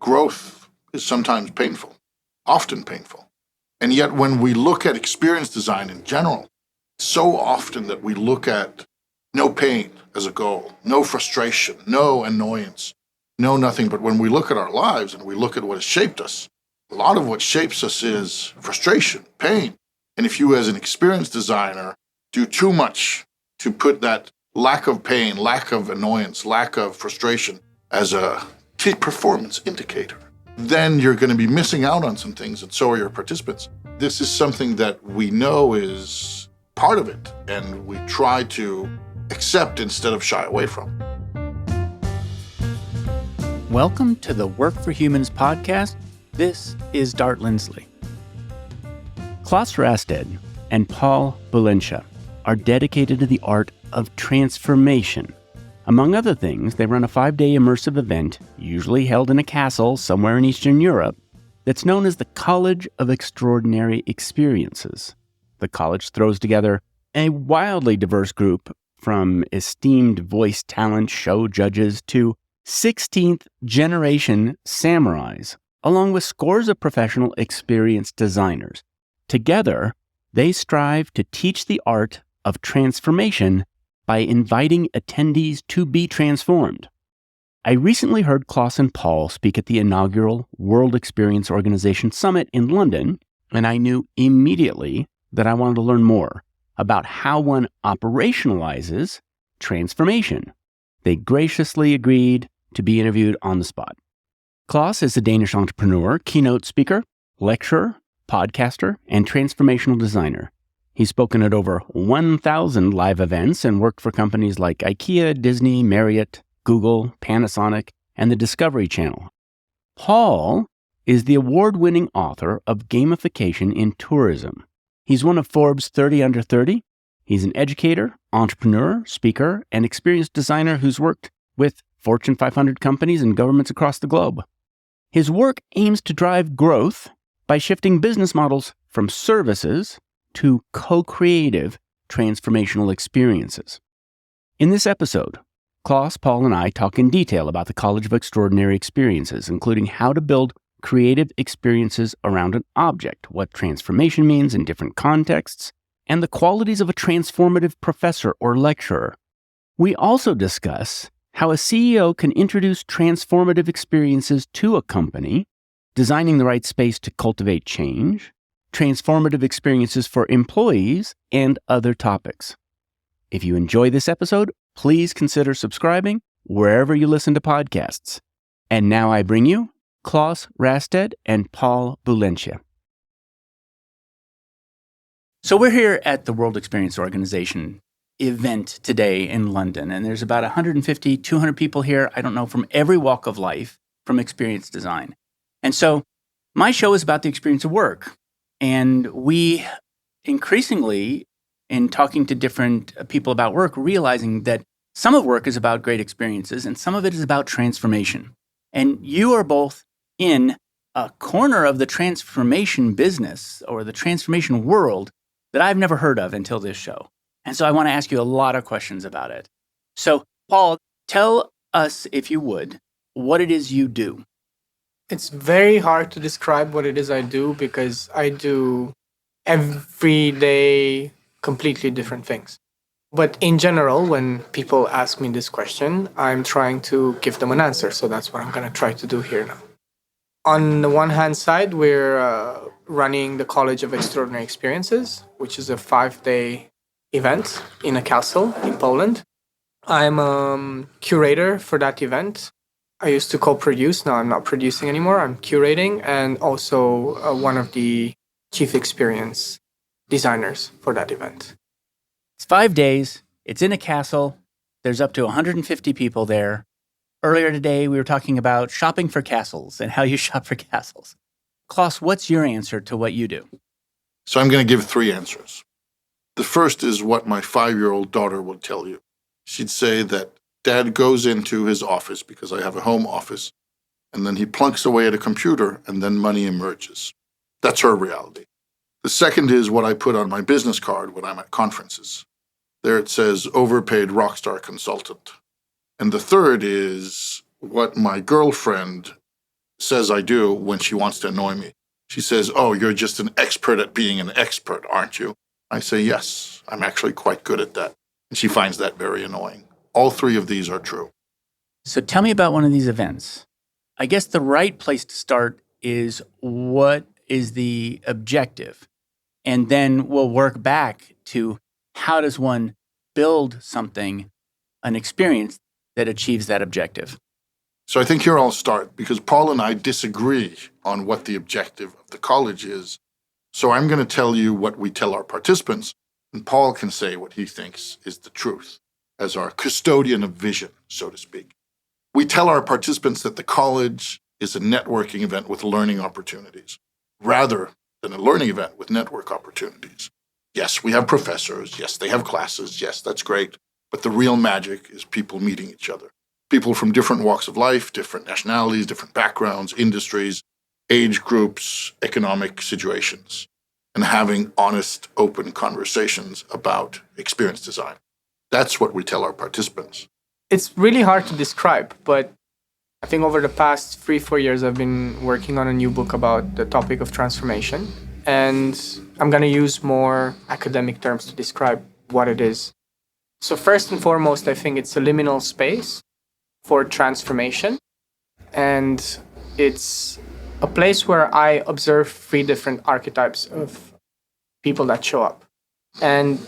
growth is sometimes painful, often painful. And yet when we look at experience design in general, so often that we look at no pain as a goal, no frustration, no annoyance, no nothing. But when we look at our lives and we look at what has shaped us, a lot of what shapes us is frustration, pain. And if you as an experience designer do too much to put that lack of pain, lack of annoyance, lack of frustration as a key performance indicator, then you're going to be missing out on some things, and so are your participants. This is something that we know is part of it, and we try to accept instead of shy away from. Welcome to the Work for Humans podcast. This is Dart Lindsley. Claus Raasted and Paul Bulencea are dedicated to the art of transformation. Among other things, they run a 5-day immersive event, usually held in a castle somewhere in Eastern Europe, that's known as the College of Extraordinary Experiences. The college throws together a wildly diverse group from esteemed voice talent show judges to 16th generation samurais, along with scores of professional experience designers. Together, they strive to teach the art of transformation by inviting attendees to be transformed. I recently heard Claus and Paul speak at the inaugural World Experience Organization Summit in London, and I knew immediately that I wanted to learn more about how one operationalizes transformation. They graciously agreed to be interviewed on the spot. Claus is a Danish entrepreneur, keynote speaker, lecturer, podcaster, and transformational designer. He's spoken at over 1,000 live events and worked for companies like Ikea, Disney, Marriott, Google, Panasonic, and the Discovery Channel. Paul is the award-winning author of Gamification in Tourism. He's one of Forbes 30 Under 30. He's an educator, entrepreneur, speaker, and experience designer who's worked with Fortune 500 companies and governments across the globe. His work aims to drive growth by shifting business models from services to co-creative transformational experiences. In this episode, Claus, Paul, and I talk in detail about the College of Extraordinary Experiences, including how to build creative experiences around an object, what transformation means in different contexts, and the qualities of a transformative professor or lecturer. We also discuss how a CEO can introduce transformative experiences to a company, designing the right space to cultivate change, transformative experiences for employees, and other topics. If you enjoy this episode, please consider subscribing wherever you listen to podcasts. And now I bring you Claus Raasted and Paul Bulencea. So we're here at the World Experience Organization event today in London, and there's about 150, 200 people here, I don't know, from every walk of life, from experience design. And so my show is about the experience of work. And we increasingly, in talking to different people about work, realizing that some of work is about great experiences and some of it is about transformation. And you are both in a corner of the transformation business or the transformation world that I've never heard of until this show. And so I want to ask you a lot of questions about it. So, Paul, tell us, if you would, what it is you do. It's very hard to describe what it is I do because I do every day completely different things. But in general, when people ask me this question, I'm trying to give them an answer. So that's what I'm going to try to do here now. On the one hand side, we're running the College of Extraordinary Experiences, which is a 5-day event in a castle in Poland. I'm a curator for that event. I used to co-produce. Now I'm not producing anymore. I'm curating and also one of the chief experience designers for that event. It's 5 days. It's in a castle. There's up to 150 people there. Earlier today, we were talking about shopping for castles and how you shop for castles. Claus, what's your answer to what you do? So I'm going to give 3 answers. The first is what my 5-year-old daughter will tell you. She'd say that Dad goes into his office, because I have a home office, and then he plunks away at a computer, and then money emerges. That's her reality. The second is what I put on my business card when I'm at conferences. There it says, overpaid rockstar consultant. And the third is what my girlfriend says I do when she wants to annoy me. She says, "Oh, you're just an expert at being an expert, aren't you?" I say, "Yes, I'm actually quite good at that." And she finds that very annoying. All three of these are true. So tell me about one of these events. I guess the right place to start is what is the objective? And then we'll work back to how does one build something, an experience that achieves that objective? So I think here I'll start because Paul and I disagree on what the objective of the college is. So I'm going to tell you what we tell our participants, and Paul can say what he thinks is the truth as our custodian of vision, so to speak. We tell our participants that the college is a networking event with learning opportunities, rather than a learning event with network opportunities. Yes, we have professors. Yes, they have classes. Yes, that's great. But the real magic is people meeting each other. People from different walks of life, different nationalities, different backgrounds, industries, age groups, economic situations, and having honest, open conversations about experience design. That's what we tell our participants. It's really hard to describe, but I think over the past 3-4 years, I've been working on a new book about the topic of transformation. And I'm going to use more academic terms to describe what it is. So first and foremost, I think it's a liminal space for transformation. And it's a place where I observe 3 different archetypes of people that show up. And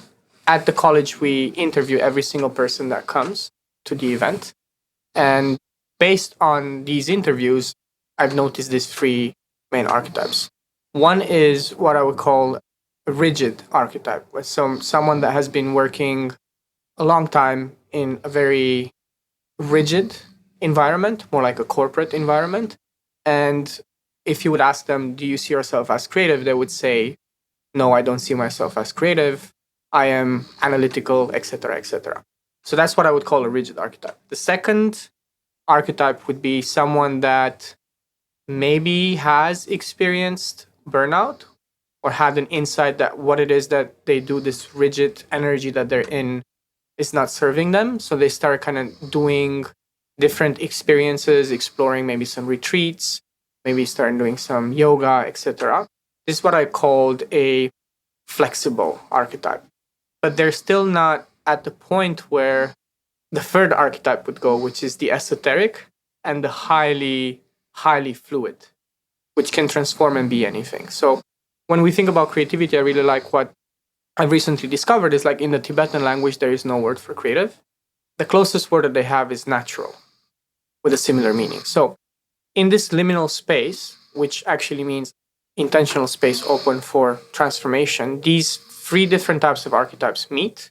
at the college, we interview every single person that comes to the event. And based on these interviews, I've noticed these 3 main archetypes. One is what I would call a rigid archetype, with someone that has been working a long time in a very rigid environment, more like a corporate environment. And if you would ask them, do you see yourself as creative? They would say, no, I don't see myself as creative. I am analytical, etc., etc. So that's what I would call a rigid archetype. The second archetype would be someone that maybe has experienced burnout or had an insight that what it is that they do, this rigid energy that they're in, is not serving them. So they start kind of doing different experiences, exploring maybe some retreats, maybe start doing some yoga, etc. This is what I called a flexible archetype. But they're still not at the point where the third archetype would go, which is the esoteric and the highly, highly fluid, which can transform and be anything. So when we think about creativity, I really like what I've recently discovered is like in the Tibetan language, there is no word for creative. The closest word that they have is natural with a similar meaning. So in this liminal space, which actually means intentional space open for transformation, these 3 different types of archetypes meet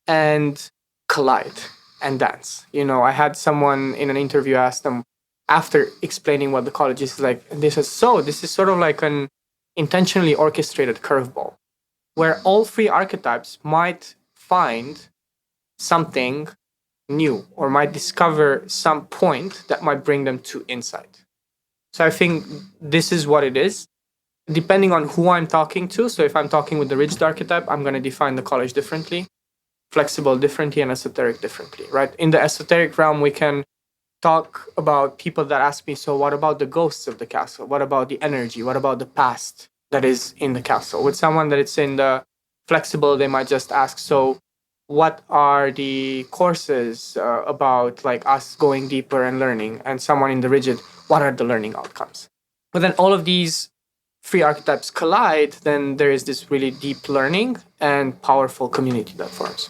and collide and dance. You know, I had someone in an interview ask them after explaining what the college is like, and they said, so this is sort of like an intentionally orchestrated curveball where all 3 archetypes might find something new or might discover some point that might bring them to insight. So I think this is what it is. Depending on who I'm talking to, so if I'm talking with the rigid archetype, I'm going to define the college differently, flexible differently, and esoteric differently, right? In the esoteric realm, we can talk about people that ask me, so what about the ghosts of the castle? What about the energy? What about the past that is in the castle? With someone that it's in the flexible, they might just ask, so what are the courses about like us going deeper and learning? And someone in the rigid, what are the learning outcomes? But then all of these 3 archetypes collide, then there is this really deep learning and powerful community that forms.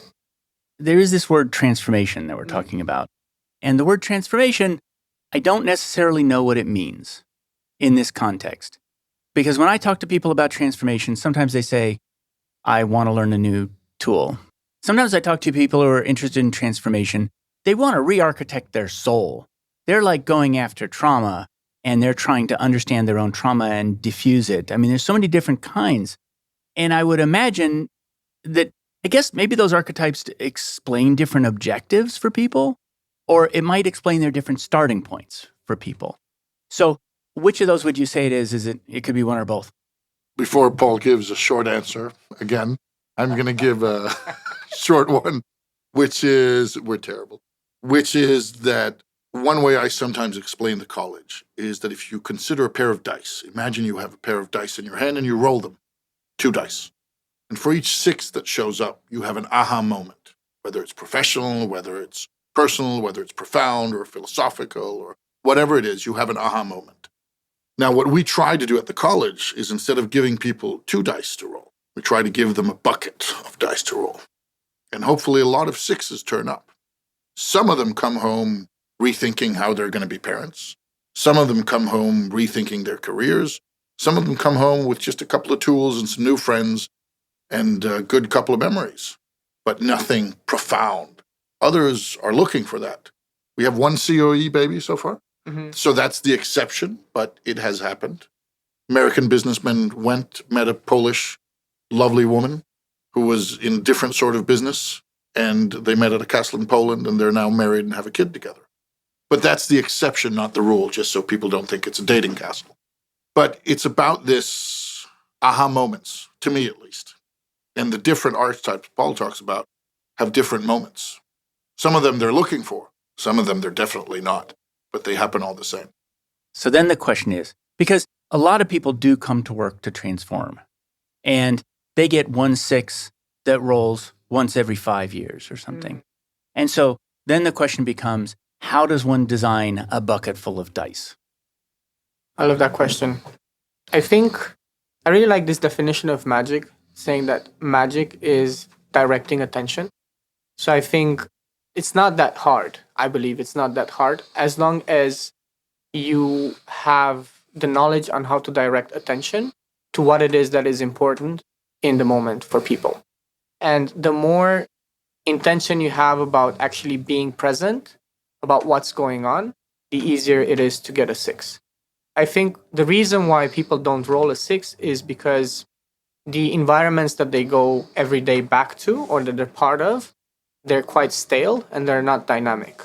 There is this word transformation that we're talking about. And the word transformation, I don't necessarily know what it means in this context. Because when I talk to people about transformation, sometimes they say, I want to learn a new tool. Sometimes I talk to people who are interested in transformation. They want to re-architect their soul. They're like going after trauma and they're trying to understand their own trauma and diffuse it. I mean, there's so many different kinds. And I would imagine that, I guess maybe those archetypes explain different objectives for people, or it might explain their different starting points for people. So which of those would you say it is? It could be one or both? Before Paul gives a short answer, again, I'm going to give a short one, which is, we're terrible, which is that One way I sometimes explain the college is that if you consider a pair of dice, imagine you have a pair of dice in your hand and you roll them, 2 dice. And for each 6 that shows up, you have an aha moment, whether it's professional, whether it's personal, whether it's profound or philosophical or whatever it is, you have an aha moment. Now, what we try to do at the college is instead of giving people 2 dice to roll, we try to give them a bucket of dice to roll. And hopefully a lot of 6s turn up. Some of them come home rethinking how they're going to be parents. Some of them come home rethinking their careers. Some of them come home with just a couple of tools and some new friends and a good couple of memories, but nothing profound. Others are looking for that. We have 1 COE baby so far. So that's the exception, but it has happened. American businessmen met a Polish lovely woman who was in a different sort of business, and they met at a castle in Poland, and they're now married and have a kid together. But that's the exception, not the rule, just so people don't think it's a dating castle. But it's about this aha moments, to me at least. And the different archetypes Paul talks about have different moments. Some of them they're looking for, some of them they're definitely not, but they happen all the same. So then the question is, because a lot of people do come to work to transform, and they get 1 6 that rolls once every 5 years or something. And so then the question becomes, how does one design a bucket full of dice? I love that question. I think I really like this definition of magic, saying that magic is directing attention. So I think it's not that hard. I believe it's not that hard as long as you have the knowledge on how to direct attention to what it is that is important in the moment for people. And the more intention you have about actually being present, about what's going on, the easier it is to get a 6. I think the reason why people don't roll a 6 is because the environments that they go every day back to or that they're part of, they're quite stale and they're not dynamic.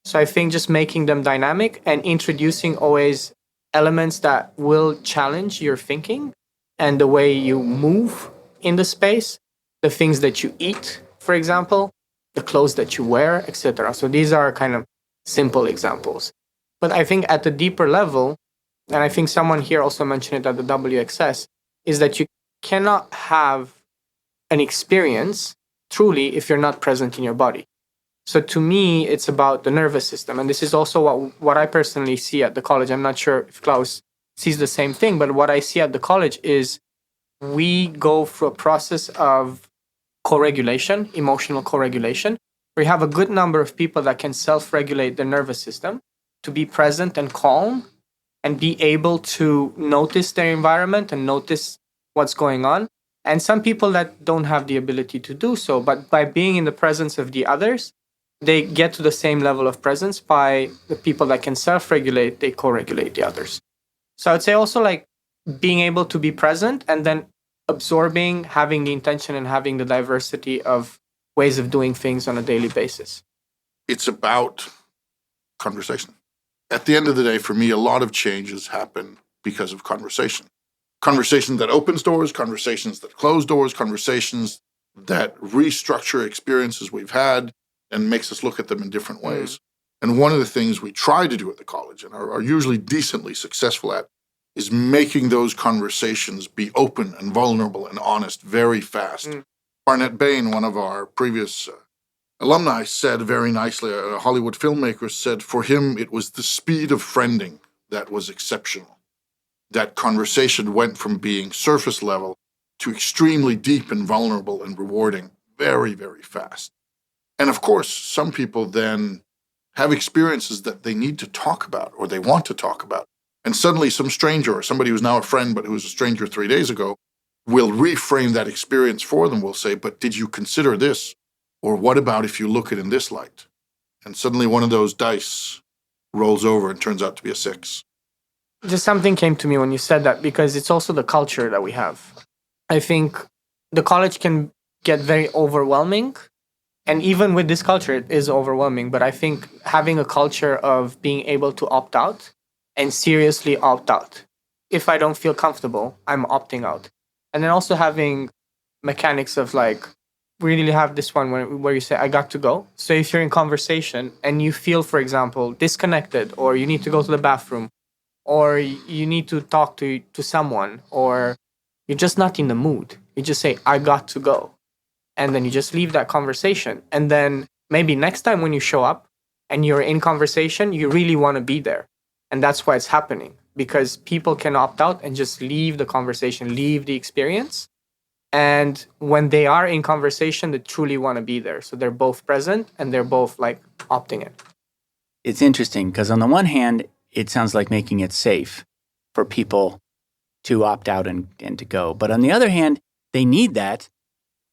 So I think just making them dynamic and introducing always elements that will challenge your thinking and the way you move in the space, the things that you eat, for example, the clothes that you wear, etc. So these are kind of simple examples. But I think at the deeper level, and I think someone here also mentioned it at the WXS, is that you cannot have an experience truly if you're not present in your body. So to me, it's about the nervous system. And this is also what I personally see at the college. I'm not sure if Claus sees the same thing, but what I see at the college is we go through a process of co-regulation, emotional co-regulation. We have a good number of people that can self-regulate their nervous system to be present and calm and be able to notice their environment and notice what's going on. And some people that don't have the ability to do so, but by being in the presence of the others, they get to the same level of presence. By the people that can self-regulate, they co-regulate the others. So I would say also like being able to be present and then absorbing, having the intention and having the diversity of ways of doing things on a daily basis. It's about conversation. At the end of the day, for me, a lot of changes happen because of conversation. Conversation that opens doors, conversations that close doors, conversations that restructure experiences we've had and makes us look at them in different ways. And one of the things we try to do at the college and are usually decently successful at is making those conversations be open and vulnerable and honest very fast. Barnett Bain, one of our previous alumni, said very nicely, a Hollywood filmmaker said, for him, it was the speed of friending that was exceptional. That conversation went from being surface level to extremely deep and vulnerable and rewarding very, very fast. And of course, some people then have experiences that they need to talk about or they want to talk about. And suddenly some stranger or somebody who's now a friend but who was a stranger 3 days ago will reframe that experience for them, will say, but did you consider this? Or what about if you look at it in this light? And suddenly one of those dice rolls over and turns out to be a 6. Just something came to me when you said that, because it's also the culture that we have. I think the college can get very overwhelming. And even with this culture, it is overwhelming. But I think having a culture of being able to opt out and seriously opt out. If I don't feel comfortable, I'm opting out. And then also having mechanics of like really have this one where you say, I got to go. So if you're in conversation and you feel, for example, disconnected, or you need to go to the bathroom, or you need to talk to someone, or you're just not in the mood, you just say, I got to go. And then you just leave that conversation. And then maybe next time when you show up and you're in conversation, you really want to be there. And that's why it's happening, because people can opt out and just leave the conversation, leave the experience. And when they are in conversation, they truly want to be there. So they're both present and they're both like opting in. It's interesting because on the one hand, it sounds like making it safe for people to opt out and to go. But on the other hand, they need that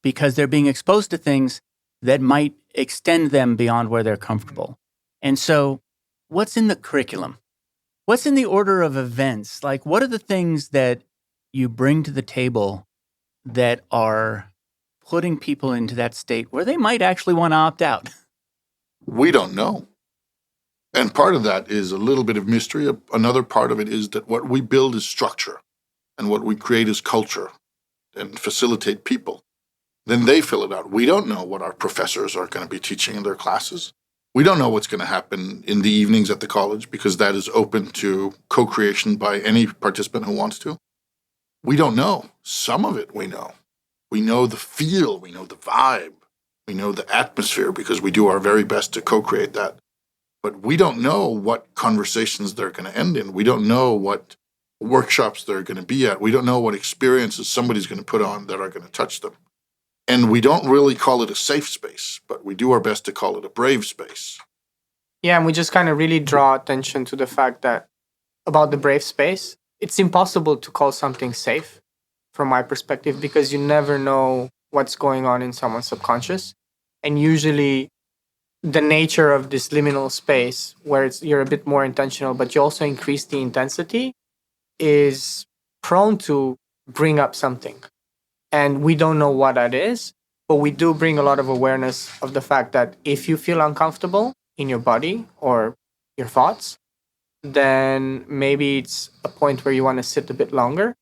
because they're being exposed to things that might extend them beyond where they're comfortable. And so what's in the curriculum? What's in the order of events? Like, what are the things that you bring to the table that are putting people into that state where they might actually want to opt out? We don't know. And part of that is a little bit of mystery. Another part of it is that what we build is structure, and what we create is culture and facilitate people. Then they fill it out. We don't know what our professors are going to be teaching in their classes. We don't know what's going to happen in the evenings at the college, because that is open to co-creation by any participant who wants to. We don't know. Some of it we know. We know the feel, we know the vibe, we know the atmosphere, because we do our very best to co-create that. But we don't know what conversations they're going to end in. We don't know what workshops they're going to be at. We don't know what experiences somebody's going to put on that are going to touch them. And we don't really call it a safe space, but we do our best to call it a brave space. Yeah, and we just kind of really draw attention to the fact that about the brave space, it's impossible to call something safe from my perspective, because you never know what's going on in someone's subconscious. And usually the nature of this liminal space, where you're a bit more intentional, but you also increase the intensity, is prone to bring up something. And we don't know what that is, but we do bring a lot of awareness of the fact that if you feel uncomfortable in your body or your thoughts, then maybe it's a point where you want to sit a bit longer.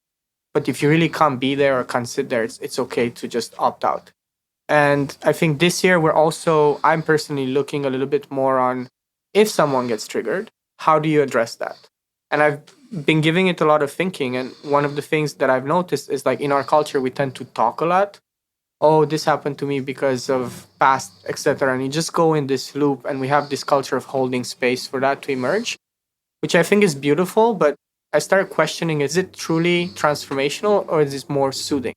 But if you really can't be there or can't sit there, it's okay to just opt out. And I think this year I'm personally looking a little bit more on, if someone gets triggered, how do you address that? And I've been giving it a lot of thinking. And one of the things that I've noticed is, like, in our culture, we tend to talk a lot. Oh, this happened to me because of past, etc. And you just go in this loop, and we have this culture of holding space for that to emerge, which I think is beautiful. But I started questioning, is it truly transformational, or is it more soothing?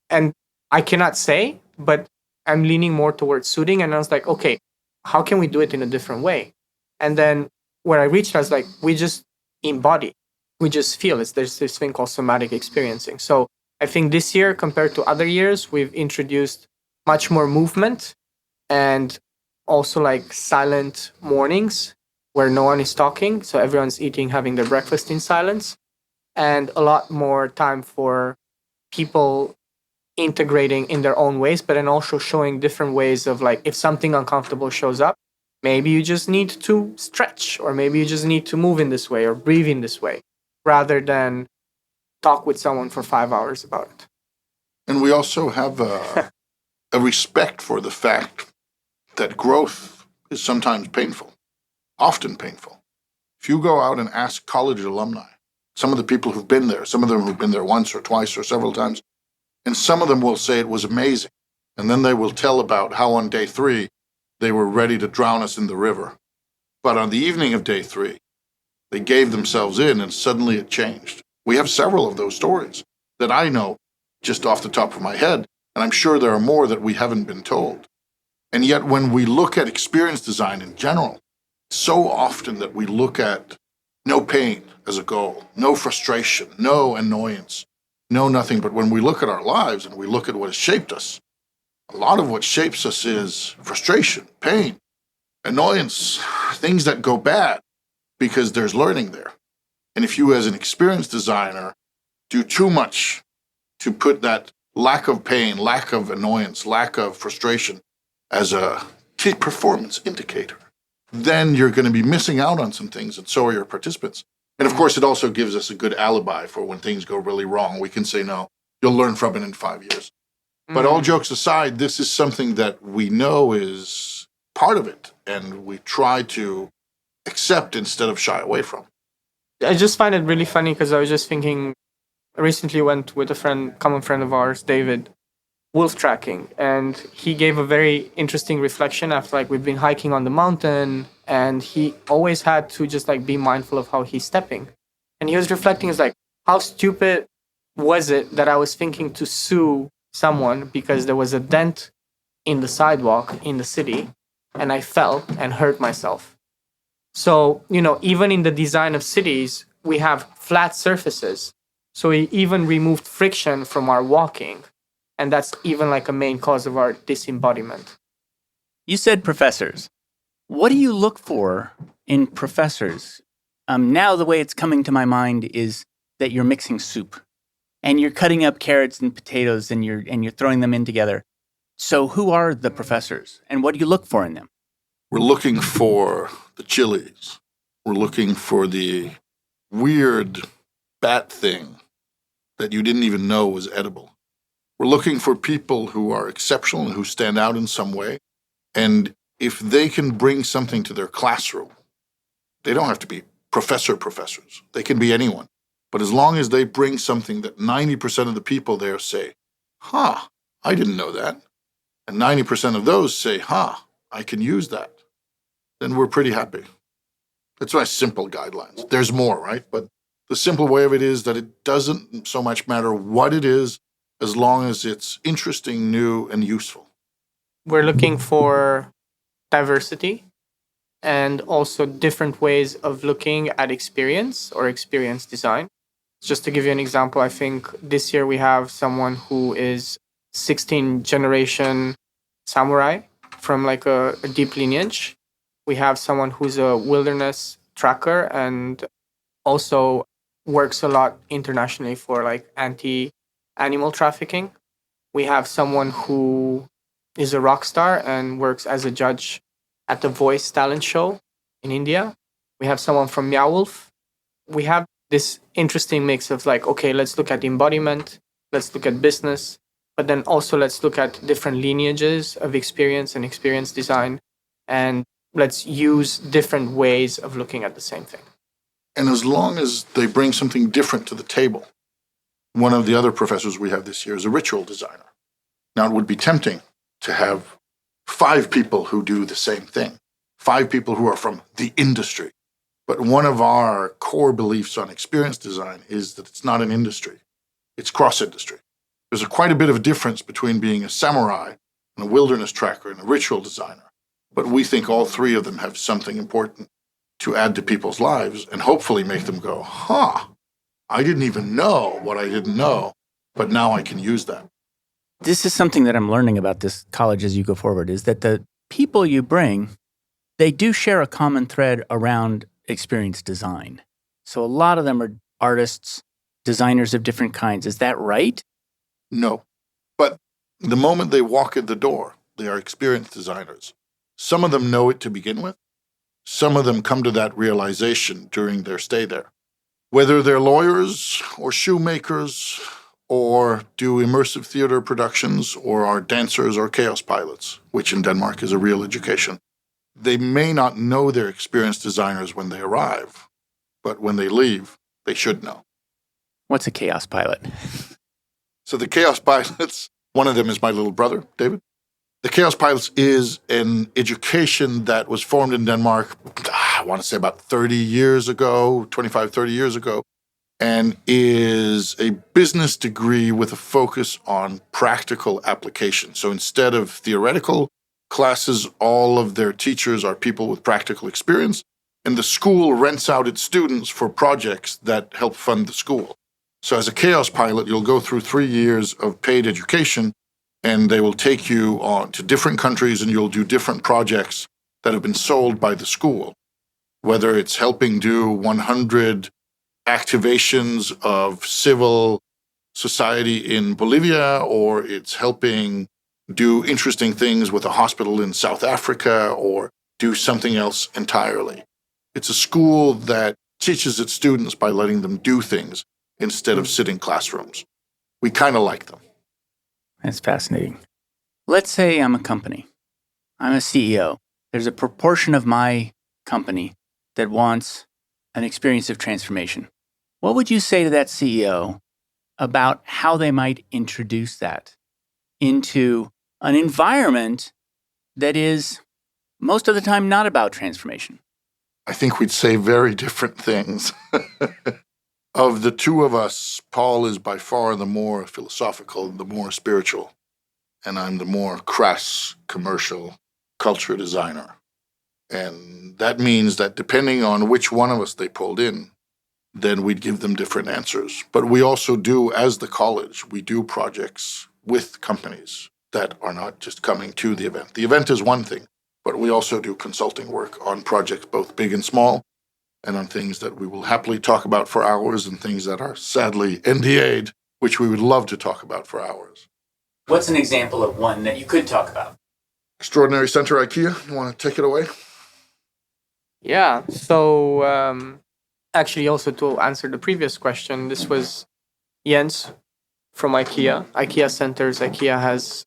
And I cannot say, but I'm leaning more towards soothing. And I was like, okay, how can we do it in a different way? And then where I reached, I was like, we just embody. We just feel it. There's this thing called somatic experiencing. So I think this year, compared to other years, we've introduced much more movement, and also like silent mornings where no one is talking. So everyone's eating, having their breakfast in silence, and a lot more time for people integrating in their own ways, but then also showing different ways of, like, if something uncomfortable shows up, maybe you just need to stretch, or maybe you just need to move in this way or breathe in this way, rather than talk with someone for 5 hours about it. And we also have a respect for the fact that growth is sometimes painful, often painful. If you go out and ask college alumni, some of the people who've been there, some of them who've been there once or twice or several times, and some of them will say it was amazing. And then they will tell about how on day 3, they were ready to drown us in the river. But on the evening of day 3, they gave themselves in, and suddenly it changed. We have several of those stories that I know just off the top of my head, and I'm sure there are more that we haven't been told. And yet when we look at experience design in general, so often that we look at no pain as a goal, no frustration, no annoyance, no nothing. But when we look at our lives and we look at what has shaped us, a lot of what shapes us is frustration, pain, annoyance, things that go bad, because there's learning there. And if you as an experience designer do too much to put that lack of pain, lack of annoyance, lack of frustration as a key performance indicator, then you're going to be missing out on some things, and so are your participants. And of course, it also gives us a good alibi for when things go really wrong. We can say, no, you'll learn from it in 5 years. But all jokes aside, this is something that we know is part of it, and we try to accept instead of shy away from. I just find it really funny because I was just thinking, I recently went with a friend, common friend of ours, David, wolf tracking, and he gave a very interesting reflection after like we've been hiking on the mountain, and he always had to just like be mindful of how he's stepping. And he was reflecting, is like, how stupid was it that I was thinking to sue someone because there was a dent in the sidewalk in the city and I fell and hurt myself. So, even in the design of cities, we have flat surfaces. So we even removed friction from our walking. And that's even like a main cause of our disembodiment. You said professors. What do you look for in professors? Now the way it's coming to my mind is that you're mixing soup and you're cutting up carrots and potatoes and you're throwing them in together. So who are the professors and what do you look for in them? We're looking for the chilies. We're looking for the weird bat thing that you didn't even know was edible. We're looking for people who are exceptional and who stand out in some way. And if they can bring something to their classroom, they don't have to be professors. They can be anyone. But as long as they bring something that 90% of the people there say, I didn't know that. And 90% of those say, I can use that. Then we're pretty happy. That's my simple guidelines. There's more, right? But the simple way of it is that it doesn't so much matter what it is, as long as it's interesting, new, and useful. We're looking for diversity and also different ways of looking at experience or experience design. Just to give you an example, I think this year we have someone who is 16th generation samurai from like a deep lineage. We have someone who's a wilderness tracker and also works a lot internationally for like anti-animal trafficking. We have someone who is a rock star and works as a judge at the Voice talent show in India. We have someone from Meow Wolf. We have this interesting mix of like, okay, let's look at embodiment, let's look at business, but then also let's look at different lineages of experience and experience design, and let's use different ways of looking at the same thing. And as long as they bring something different to the table, one of the other professors we have this year is a ritual designer. Now, it would be tempting to have 5 people who do the same thing, 5 people who are from the industry. But one of our core beliefs on experience design is that it's not an industry. It's cross-industry. There's quite a bit of a difference between being a samurai and a wilderness tracker and a ritual designer. But we think all 3 of them have something important to add to people's lives and hopefully make them go, I didn't even know what I didn't know, but now I can use that. This is something that I'm learning about this college as you go forward, is that the people you bring, they do share a common thread around experience design. So a lot of them are artists, designers of different kinds. Is that right? No. But the moment they walk in the door, they are experience designers. Some of them know it to begin with. Some of them come to that realization during their stay there. Whether they're lawyers or shoemakers or do immersive theater productions or are dancers or chaos pilots, which in Denmark is a real education, they may not know they're experienced designers when they arrive, but when they leave, they should know. What's a chaos pilot? So the chaos pilots, one of them is my little brother, David. The chaos pilots is an education that was formed in Denmark, I want to say about 30 years ago, 25, 30 years ago, and is a business degree with a focus on practical application. So instead of theoretical classes, all of their teachers are people with practical experience, and the school rents out its students for projects that help fund the school. So as a chaos pilot, you'll go through 3 years of paid education, and they will take you on to different countries, and you'll do different projects that have been sold by the school, whether it's helping do 100 activations of civil society in Bolivia, or it's helping do interesting things with a hospital in South Africa, or do something else entirely. It's a school that teaches its students by letting them do things instead of sit in classrooms. We kind of like them. That's fascinating. Let's say I'm a company. I'm a CEO. There's a proportion of my company that wants an experience of transformation. What would you say to that CEO about how they might introduce that into an environment that is most of the time not about transformation? I think we'd say very different things. Of the two of us, Paul is by far the more philosophical, the more spiritual, and I'm the more crass commercial culture designer. And that means that depending on which one of us they pulled in, then we'd give them different answers. But we also do, as the college, we do projects with companies that are not just coming to the event. The event is one thing, but we also do consulting work on projects both big and small, and on things that we will happily talk about for hours and things that are sadly NDA'd, which we would love to talk about for hours. What's an example of one that you could talk about? Extraordinary Center Ikea, you want to take it away? Yeah. So actually, also to answer the previous question, this was Jens from Ikea. Ikea Centers. Ikea has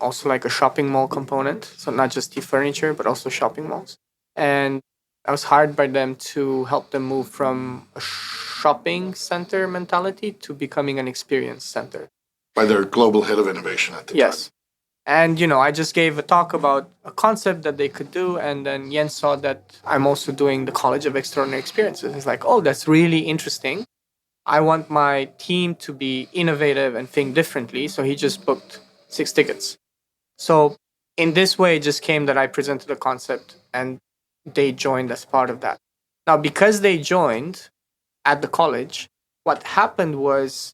also like a shopping mall component. So not just the furniture, but also shopping malls. And I was hired by them to help them move from a shopping center mentality to becoming an experience center. By their global head of innovation at the time. Yes. And, I just gave a talk about a concept that they could do. And then Jens saw that I'm also doing the College of Extraordinary Experiences. He's like, oh, that's really interesting. I want my team to be innovative and think differently. So he just booked 6 tickets. So in this way, it just came that I presented the concept and they joined as part of that. Now, because they joined at the college, what happened was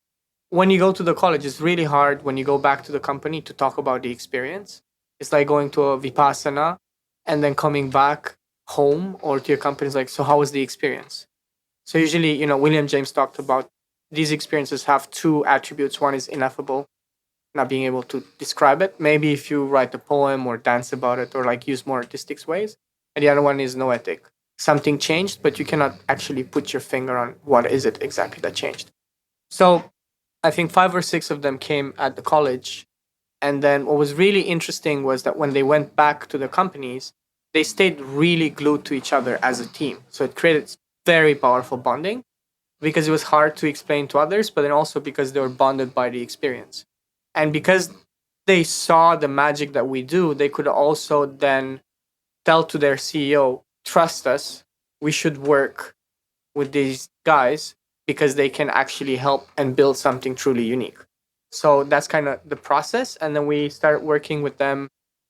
when you go to the college, it's really hard when you go back to the company to talk about the experience. It's like going to a Vipassana and then coming back home or to your company. It's like, so how was the experience? So usually, William James talked about these experiences have 2 attributes. One is ineffable, not being able to describe it. Maybe if you write a poem or dance about it or like use more artistic ways. And the other one is noetic. Something changed, but you cannot actually put your finger on what is it exactly that changed. So I think 5 or 6 of them came at the college. And then what was really interesting was that when they went back to the companies, they stayed really glued to each other as a team. So it created very powerful bonding because it was hard to explain to others, but then also because they were bonded by the experience. And because they saw the magic that we do, they could also then tell to their CEO, trust us, we should work with these guys because they can actually help and build something truly unique. So that's kind of the process. And then we started working with them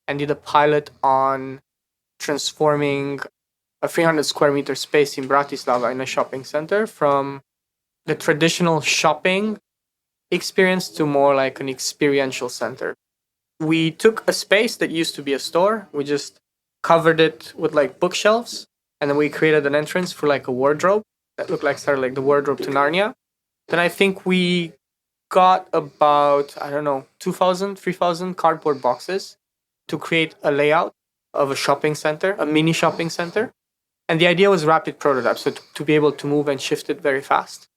and did a pilot on transforming a 300 square meter space in Bratislava in a shopping center from the traditional shopping experience to more like an experiential center. We took a space that used to be a store. We just covered it with like bookshelves. And then we created an entrance for like a wardrobe that looked like started like the wardrobe to Narnia. Then I think we got about, 2,000, 3,000 cardboard boxes to create a layout of a shopping center, a mini shopping center. And the idea was rapid prototype, so to be able to move and shift it very fast.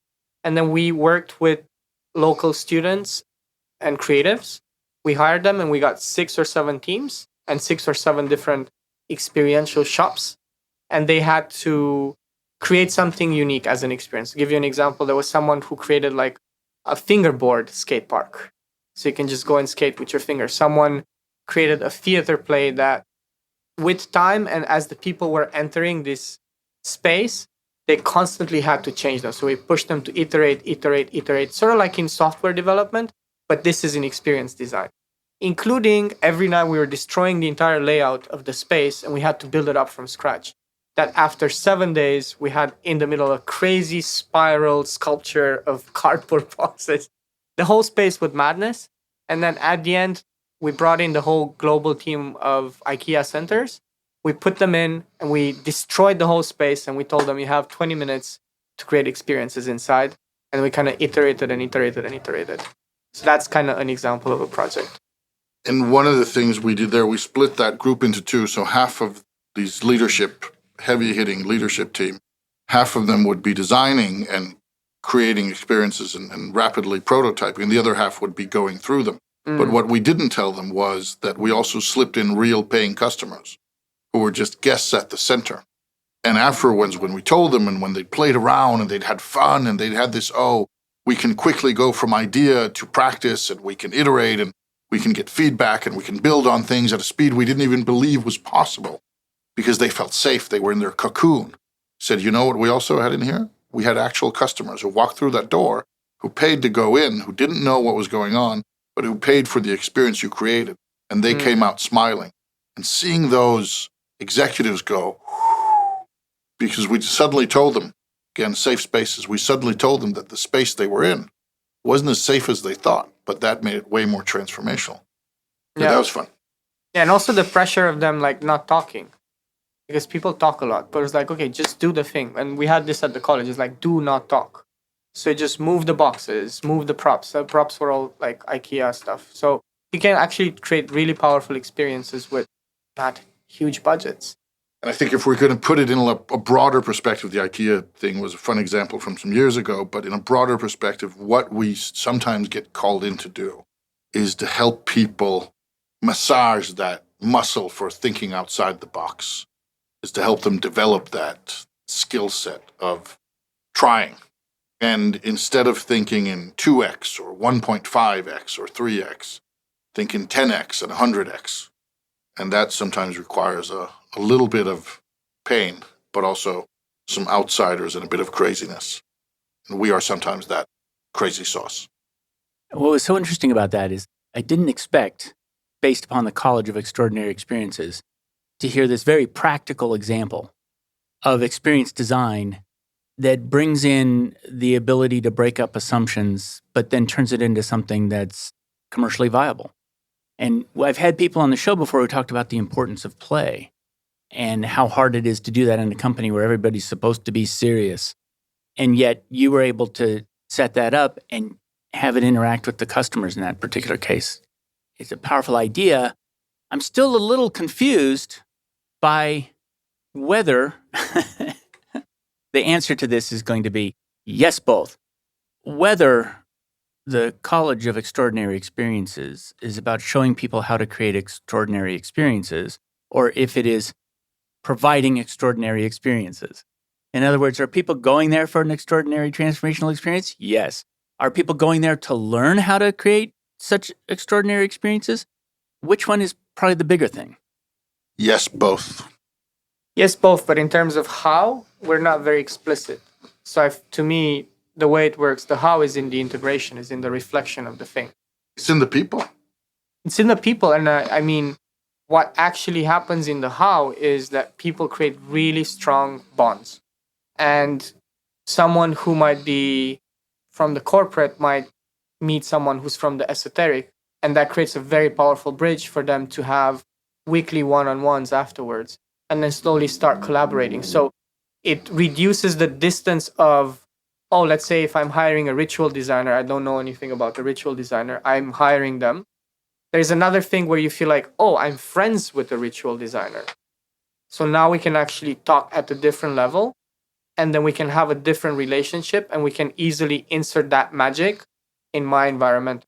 And then we worked with local students and creatives. We hired them and we got 6 or 7 teams and 6 or 7 different experiential shops. And they had to create something unique as an experience. To give you an example, there was someone who created like a fingerboard skate park. So you can just go and skate with your fingers. Someone created a theater play that with time and as the people were entering this space, they constantly had to change them. So we pushed them to iterate, sort of like in software development, but this is in experience design. Including every night we were destroying the entire layout of the space and we had to build it up from scratch. That after 7 days, we had in the middle a crazy spiral sculpture of cardboard boxes. The whole space was madness. And then at the end, we brought in the whole global team of IKEA centers. We put them in and we destroyed the whole space and we told them you have 20 minutes to create experiences inside. And we kind of iterated. So that's kind of an example of a project. And one of the things we did there, we split that group into 2. So half of these heavy-hitting leadership team, half of them would be designing and creating experiences and rapidly prototyping. The other half would be going through them. But what we didn't tell them was that we also slipped in real paying customers who were just guests at the center. And afterwards, when we told them and when they played around and they'd had fun and they'd had this, we can quickly go from idea to practice and we can iterate and we can get feedback and we can build on things at a speed we didn't even believe was possible because they felt safe. They were in their cocoon. Said, you know what we also had in here? We had actual customers who walked through that door, who paid to go in, who didn't know what was going on, but who paid for the experience you created. And they came out smiling. And seeing those executives go, because we suddenly told them, again, safe spaces, we suddenly told them that the space they were in wasn't as safe as they thought, but that made it way more transformational. Yeah, that was fun. Yeah, and also the pressure of them like not talking. Because people talk a lot, but it's like, okay, just do the thing. And we had this at the college, it's like, do not talk. So just move the boxes, move the props. The props were all like Ikea stuff. So you can actually create really powerful experiences with not huge budgets. And I think if we're going to put it in a broader perspective, the Ikea thing was a fun example from some years ago, but in a broader perspective, what we sometimes get called in to do is to help people massage that muscle for thinking outside the box, is to help them develop that skill set of trying. And instead of thinking in 2x or 1.5x or 3x, think in 10x and 100x. And that sometimes requires a little bit of pain, but also some outsiders and a bit of craziness. And we are sometimes that crazy sauce. What was so interesting about that is I didn't expect, based upon the College of Extraordinary Experiences, to hear this very practical example of experience design that brings in the ability to break up assumptions, but then turns it into something that's commercially viable. And I've had people on the show before who talked about the importance of play and how hard it is to do that in a company where everybody's supposed to be serious. And yet you were able to set that up and have it interact with the customers in that particular case. It's a powerful idea. I'm still a little confused by whether the answer to this is going to be yes, both. Whether the College of Extraordinary Experiences is about showing people how to create extraordinary experiences, or if it is providing extraordinary experiences. In other words, are people going there for an extraordinary transformational experience? Yes. Are people going there to learn how to create such extraordinary experiences? Which one is probably the bigger thing? Yes, both. Yes, both. But in terms of how, we're not very explicit. So to me, the way it works, the how is in the integration, is in the reflection of the thing. It's in the people. It's in the people. And I mean, what actually happens in the how is that people create really strong bonds. And someone who might be from the corporate might meet someone who's from the esoteric. And that creates a very powerful bridge for them to have weekly one-on-ones afterwards and then slowly start collaborating. So it reduces the distance of, let's say if I'm hiring a ritual designer, I don't know anything about the ritual designer, I'm hiring them. There's another thing where you feel like, I'm friends with the ritual designer. So now we can actually talk at a different level, and then we can have a different relationship, and we can easily insert that magic in my environment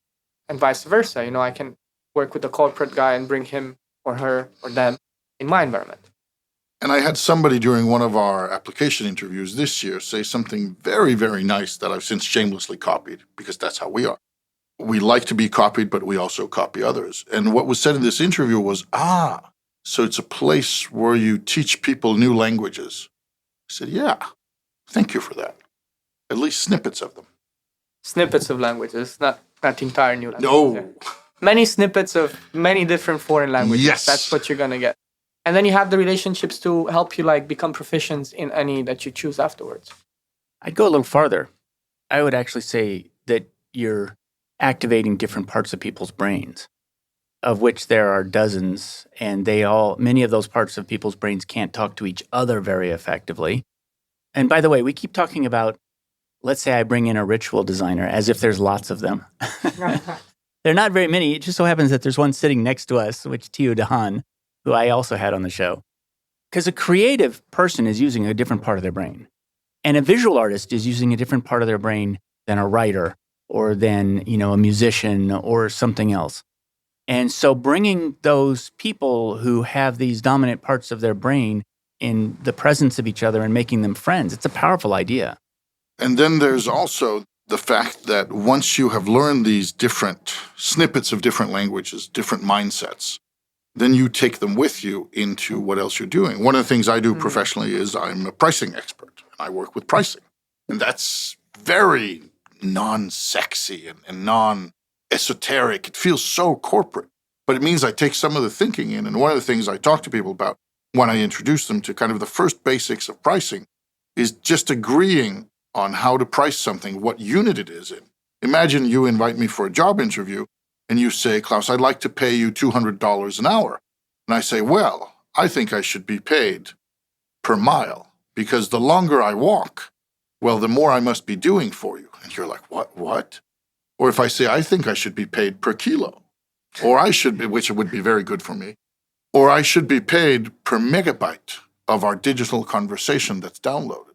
and vice versa. I can work with the corporate guy and bring him or her or them in my environment. And I had somebody during one of our application interviews this year say something very, very nice that I've since shamelessly copied, because that's how we are. We like to be copied, but we also copy others. And what was said in this interview was, so it's a place where you teach people new languages. I said, yeah, thank you for that. At least snippets of them. Snippets of languages, not entire new languages. No. Yeah. Many snippets of many different foreign languages. Yes. That's what you're going to get. And then you have the relationships to help you become proficient in any that you choose afterwards. I'd go a little farther. I would actually say that you're activating different parts of people's brains, of which there are dozens, and many of those parts of people's brains can't talk to each other very effectively. And by the way, we keep talking about, let's say I bring in a ritual designer as if there's lots of them. There are not very many. It just so happens that there's one sitting next to us, which Tio Dahan, who I also had on the show. Because a creative person is using a different part of their brain. And a visual artist is using a different part of their brain than a writer or than, a musician or something else. And so bringing those people who have these dominant parts of their brain in the presence of each other and making them friends, it's a powerful idea. And then there's also the fact that once you have learned these different snippets of different languages, different mindsets, then you take them with you into what else you're doing. One of the things I do professionally is I'm a pricing expert. And I work with pricing. And that's very non-sexy and non-esoteric. It feels so corporate. But it means I take some of the thinking in. And one of the things I talk to people about when I introduce them to kind of the first basics of pricing is just agreeing on how to price something, what unit it is in. Imagine you invite me for a job interview and you say, Klaus, I'd like to pay you $200 an hour. And I say, well, I think I should be paid per mile because the longer I walk, well, the more I must be doing for you. And you're like, what? Or if I say, I think I should be paid per kilo, or I should be, which would be very good for me, or I should be paid per megabyte of our digital conversation that's downloaded.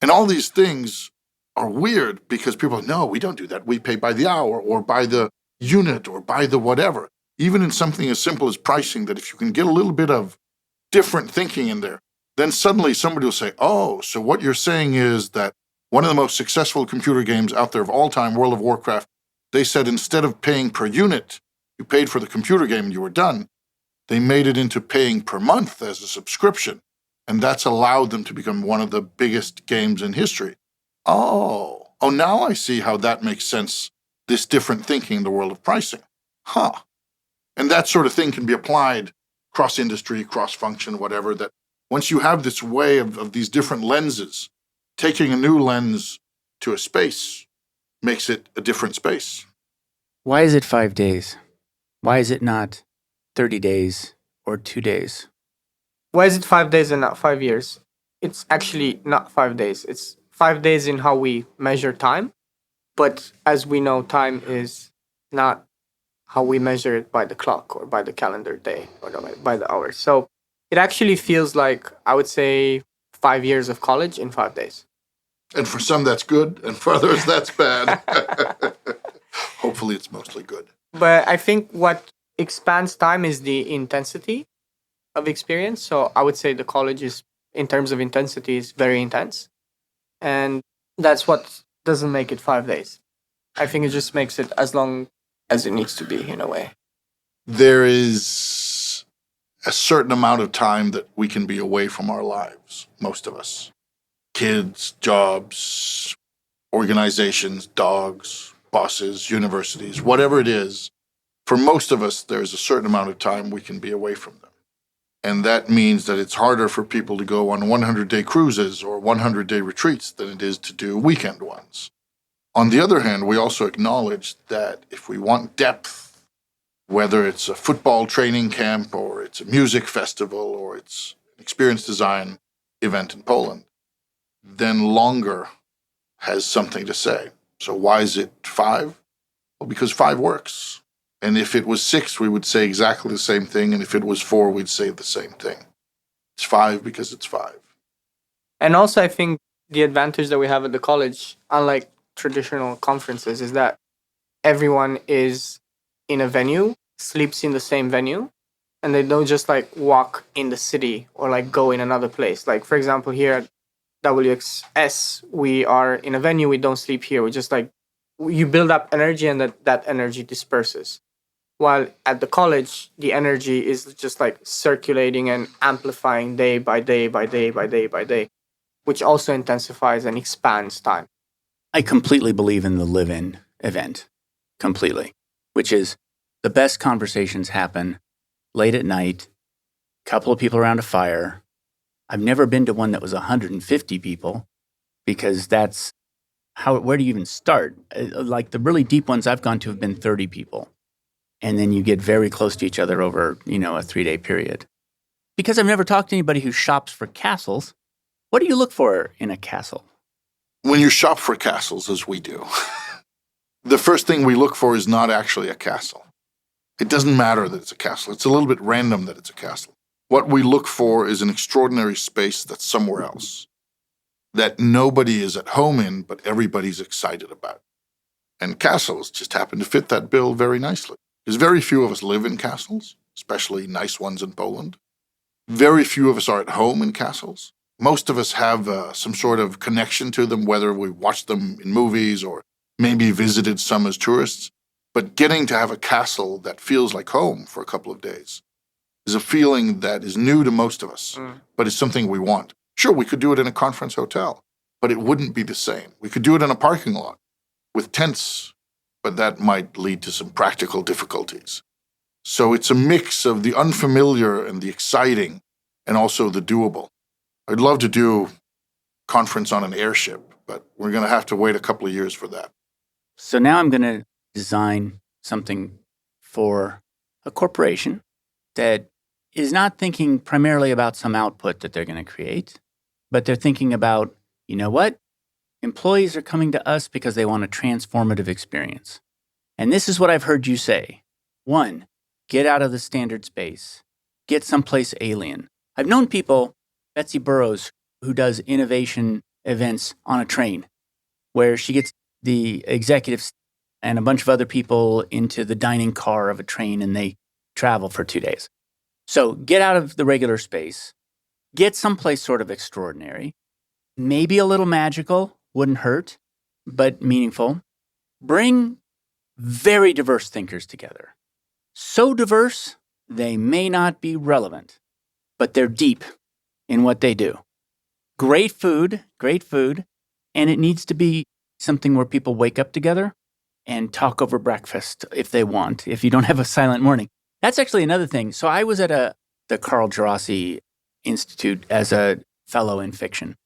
And all these things are weird because people, no, we don't do that. We pay by the hour or by the unit or by the whatever. Even in something as simple as pricing, that if you can get a little bit of different thinking in there, then suddenly somebody will say, oh, so what you're saying is that one of the most successful computer games out there of all time, World of Warcraft, they said instead of paying per unit, you paid for the computer game and you were done. They made it into paying per month as a subscription. And that's allowed them to become one of the biggest games in history. Oh, now I see how that makes sense, this different thinking in the world of pricing. And that sort of thing can be applied cross-industry, cross-function, whatever, that once you have this way of these different lenses, taking a new lens to a space makes it a different space. Why is it 5 days? Why is it not 30 days or 2 days? Why is it 5 days and not 5 years? It's actually not 5 days. It's 5 days in how we measure time. But as we know, time is not how we measure it by the clock or by the calendar day or by the hours. So it actually feels like, I would say, 5 years of college in 5 days. And for some, that's good. And for others, that's bad. Hopefully, it's mostly good. But I think what expands time is the intensity of experience. So I would say the college is, in terms of intensity, is very intense. And that's what doesn't make it 5 days. I think it just makes it as long as it needs to be, in a way. There is a certain amount of time that we can be away from our lives, most of us. Kids, jobs, organizations, dogs, bosses, universities, whatever it is. For most of us, there's a certain amount of time we can be away from them. And that means that it's harder for people to go on 100-day cruises or 100-day retreats than it is to do weekend ones. On the other hand, we also acknowledge that if we want depth, whether it's a football training camp or it's a music festival or it's an experience design event in Poland, then longer has something to say. So why is it 5? Well, because 5 works. And if it was 6, we would say exactly the same thing. And if it was 4, we'd say the same thing. It's 5 because it's 5. And also, I think the advantage that we have at the college, unlike traditional conferences, is that everyone is in a venue, sleeps in the same venue, and they don't just like walk in the city or like go in another place. Like, for example, here at WXS, we are in a venue, we don't sleep here. We just like, you build up energy and that energy disperses. While at the college, the energy is just like circulating and amplifying day by day by day by day by day, which also intensifies and expands time. I completely believe in the live-in event, completely, which is the best conversations happen late at night, couple of people around a fire. I've never been to one that was 150 people because that's where do you even start? Like the really deep ones I've gone to have been 30 people. And then you get very close to each other over, a 3-day period. Because I've never talked to anybody who shops for castles, what do you look for in a castle? When you shop for castles, as we do, the first thing we look for is not actually a castle. It doesn't matter that it's a castle. It's a little bit random that it's a castle. What we look for is an extraordinary space that's somewhere else, that nobody is at home in, but everybody's excited about. And castles just happen to fit that bill very nicely. Because very few of us live in castles, especially nice ones in Poland. Very few of us are at home in castles. Most of us have some sort of connection to them, whether we watched them in movies or maybe visited some as tourists. But getting to have a castle that feels like home for a couple of days is a feeling that is new to most of us, but it's something we want. Sure, we could do it in a conference hotel, but it wouldn't be the same. We could do it in a parking lot with tents, but that might lead to some practical difficulties. So it's a mix of the unfamiliar and the exciting and also the doable. I'd love to do a conference on an airship, but we're going to have to wait a couple of years for that. So now I'm going to design something for a corporation that is not thinking primarily about some output that they're going to create, but they're thinking about, you know what? Employees are coming to us because they want a transformative experience. And this is what I've heard you say. 1, get out of the standard space. Get someplace alien. I've known people, Betsy Burroughs, who does innovation events on a train, where she gets the executives and a bunch of other people into the dining car of a train and they travel for 2 days. So get out of the regular space. Get someplace sort of extraordinary. Maybe a little magical, wouldn't hurt, but meaningful. Bring very diverse thinkers together. So diverse, they may not be relevant, but they're deep in what they do. Great food, and it needs to be something where people wake up together and talk over breakfast if they want, if you don't have a silent morning. That's actually another thing. So I was at the Carl Gerasi Institute as a fellow in fiction.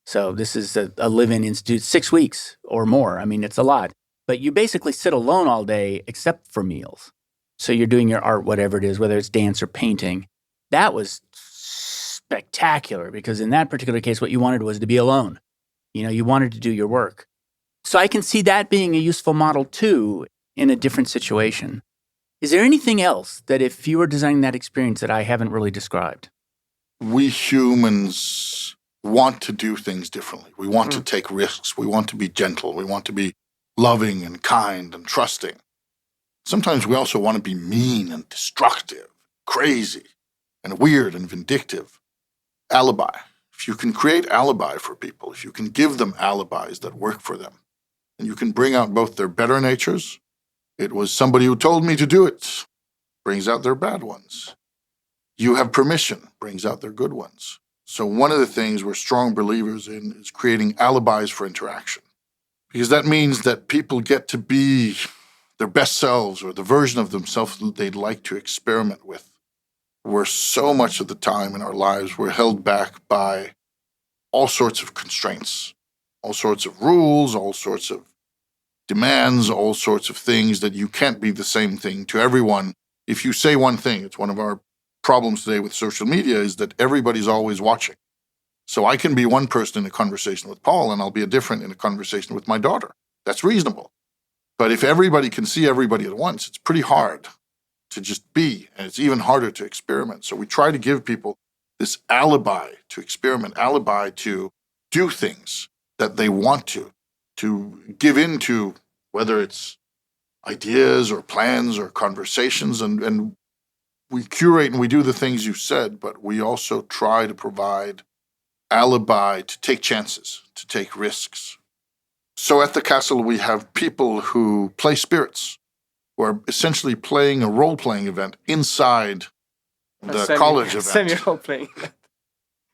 So this is a live-in institute, 6 weeks or more. I mean, it's a lot. But you basically sit alone all day except for meals. So you're doing your art, whatever it is, whether it's dance or painting. That was spectacular because in that particular case, what you wanted was to be alone. You know, you wanted to do your work. So I can see that being a useful model too in a different situation. Is there anything else that if you were designing that experience that I haven't really described? We humans want to do things differently. We want to take risks. We want to be gentle. We want to be loving and kind and trusting. Sometimes we also want to be mean and destructive, crazy and weird and vindictive. Alibi. If you can create alibi for people, if you can give them alibis that work for them, and you can bring out both their better natures, it was somebody who told me to do it, brings out their bad ones. You have permission, brings out their good ones. So one of the things we're strong believers in is creating alibis for interaction. Because that means that people get to be their best selves or the version of themselves that they'd like to experiment with. Where so much of the time in our lives we're held back by all sorts of constraints, all sorts of rules, all sorts of demands, all sorts of things that you can't be the same thing to everyone. If you say one thing, it's one of our problems today with social media is that everybody's always watching. So I can be one person in a conversation with Paul and I'll be a different in a conversation with my daughter. That's reasonable. But if everybody can see everybody at once, it's pretty hard to just be, and it's even harder to experiment. So we try to give people this alibi to experiment, alibi to do things that they want to give into, whether it's ideas or plans or conversations, and we curate and we do the things you said, but we also try to provide alibi to take chances, to take risks. So at the castle, we have people who play spirits, who are essentially playing a role-playing event inside the college event. Semi-role-playing.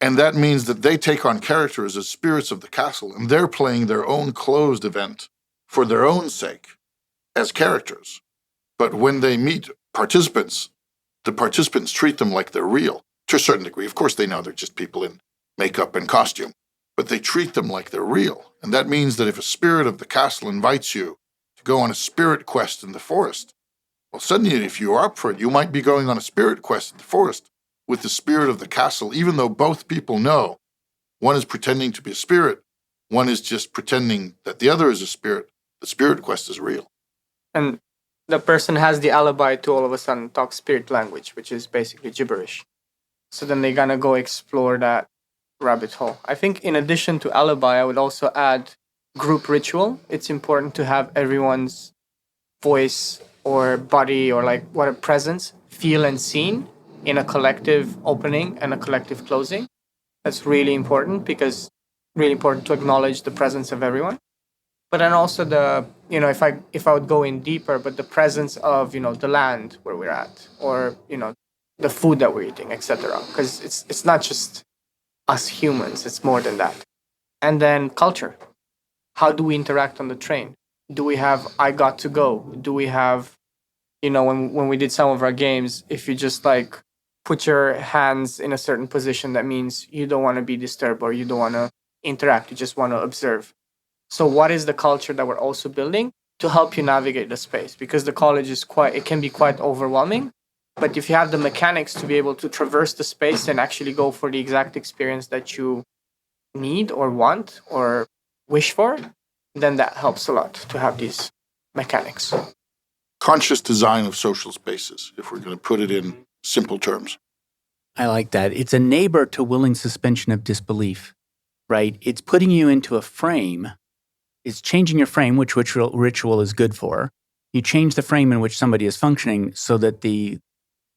And that means that they take on characters as spirits of the castle, and they're playing their own closed event for their own sake as characters. But when they meet participants, the participants treat them like they're real, to a certain degree. Of course, they know they're just people in makeup and costume, but they treat them like they're real. And that means that if a spirit of the castle invites you to go on a spirit quest in the forest, well, suddenly, if you are up for it, you might be going on a spirit quest in the forest with the spirit of the castle, even though both people know one is pretending to be a spirit, one is just pretending that the other is a spirit. The spirit quest is real. And the person has the alibi to all of a sudden talk spirit language, which is basically gibberish. So then they're gonna go explore that rabbit hole. I think in addition to alibi, I would also add group ritual. It's important to have everyone's voice or body or like what a presence, feel and seen in a collective opening and a collective closing. That's really important because really important to acknowledge the presence of everyone. But then also the, if I would go in deeper, but the presence of, the land where we're at, or, the food that we're eating, etc. Because it's not just us humans, it's more than that. And then culture. How do we interact on the train? Do we have I got to go? Do we have, when we did some of our games, if you just like put your hands in a certain position, that means you don't want to be disturbed or you don't want to interact, you just want to observe. So what is the culture that we're also building to help you navigate the space? Because the college it can be quite overwhelming. But if you have the mechanics to be able to traverse the space and actually go for the exact experience that you need or want or wish for, then that helps a lot to have these mechanics. Conscious design of social spaces, if we're going to put it in simple terms. I like that. It's a neighbor to willing suspension of disbelief, right? It's putting you into a frame. It's changing your frame, which ritual is good for. You change the frame in which somebody is functioning so that the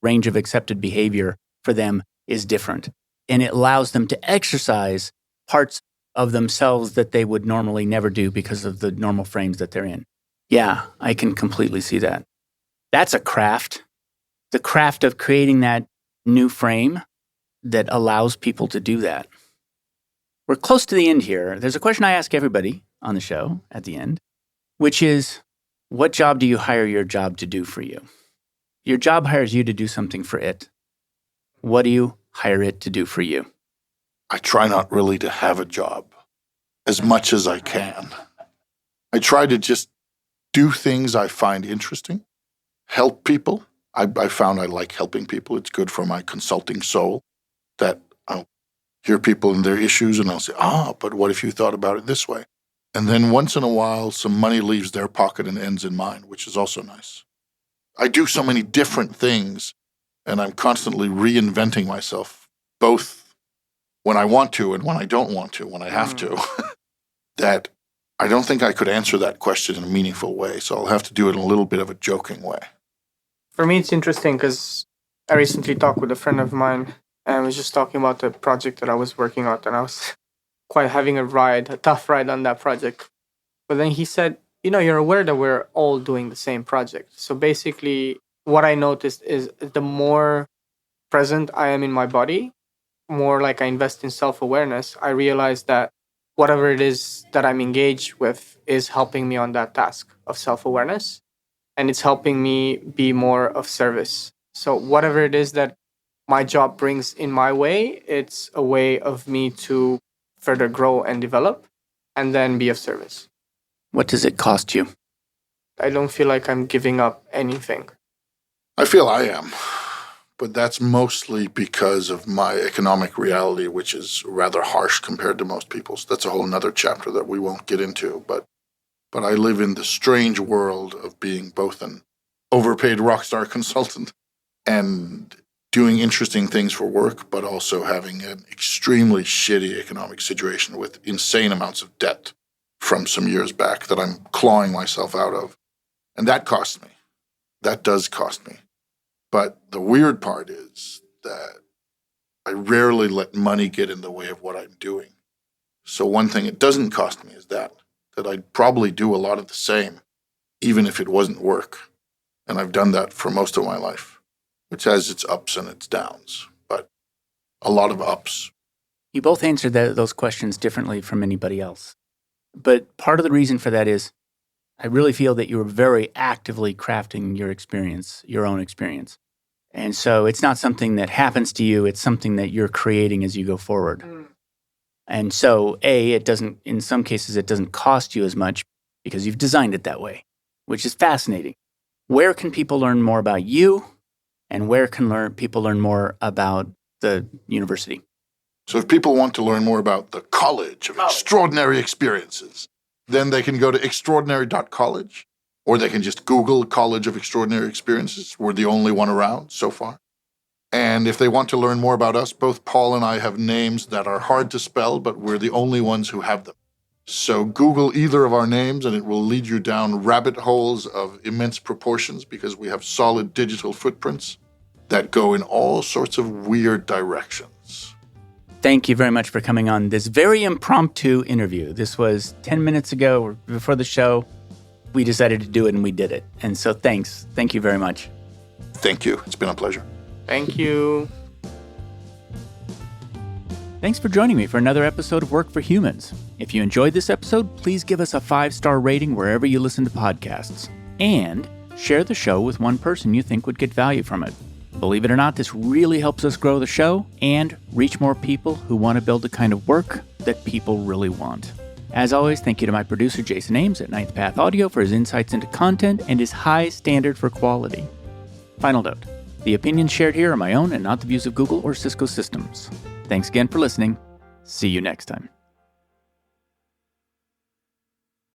range of accepted behavior for them is different. And it allows them to exercise parts of themselves that they would normally never do because of the normal frames that they're in. Yeah, I can completely see that. That's a craft. The craft of creating that new frame that allows people to do that. We're close to the end here. There's a question I ask everybody on the show at the end, which is, what job do you hire your job to do for you? Your job hires you to do something for it. What do you hire it to do for you? I try not really to have a job as much as I can. I try to just do things I find interesting, help people. I found I like helping people. It's good for my consulting soul that I'll hear people and their issues and I'll say, but what if you thought about it this way? And then once in a while, some money leaves their pocket and ends in mine, which is also nice. I do so many different things and I'm constantly reinventing myself, both when I want to and when I don't want to, when I have to, that I don't think I could answer that question in a meaningful way. So I'll have to do it in a little bit of a joking way. For me, it's interesting because I recently talked with a friend of mine and I was just talking about the project that I was working on, and I was quite having a tough ride on that project. But then he said, you're aware that we're all doing the same project. So basically, what I noticed is the more present I am in my body, more like I invest in self-awareness, I realize that whatever it is that I'm engaged with is helping me on that task of self-awareness. And it's helping me be more of service. So whatever it is that my job brings in my way, it's a way of me to further grow and develop and then be of service. What does it cost you? I don't feel like I'm giving up anything. I feel I am, but that's mostly because of my economic reality, which is rather harsh compared to most people's. That's a whole nother chapter that we won't get into, but I live in the strange world of being both an overpaid rockstar consultant and doing interesting things for work, but also having an extremely shitty economic situation with insane amounts of debt from some years back that I'm clawing myself out of. And that costs me. That does cost me. But the weird part is that I rarely let money get in the way of what I'm doing. So one thing it doesn't cost me is that I'd probably do a lot of the same, even if it wasn't work. And I've done that for most of my life, which has its ups and its downs, but a lot of ups. You both answered those questions differently from anybody else. But part of the reason for that is I really feel that you were very actively crafting your experience, your own experience. And so it's not something that happens to you, it's something that you're creating as you go forward. And so, in some cases, it doesn't cost you as much because you've designed it that way, which is fascinating. Where can people learn more about you, and where can people learn more about the university? So if people want to learn more about the College of Extraordinary Experiences, then they can go to extraordinary.college, or they can just Google College of Extraordinary Experiences. We're the only one around so far. And if they want to learn more about us, both Paul and I have names that are hard to spell, but we're the only ones who have them. So Google either of our names and it will lead you down rabbit holes of immense proportions because we have solid digital footprints that go in all sorts of weird directions. Thank you very much for coming on this very impromptu interview. This was 10 minutes ago before the show. We decided to do it and we did it. And so thanks. Thank you very much. Thank you. It's been a pleasure. Thank you. Thanks for joining me for another episode of Work for Humans. If you enjoyed this episode, please give us a 5-star rating wherever you listen to podcasts. And share the show with one person you think would get value from it. Believe it or not, this really helps us grow the show and reach more people who want to build the kind of work that people really want. As always, thank you to my producer, Jason Ames at Ninth Path Audio for his insights into content and his high standard for quality. Final note, the opinions shared here are my own and not the views of Google or Cisco Systems. Thanks again for listening. See you next time.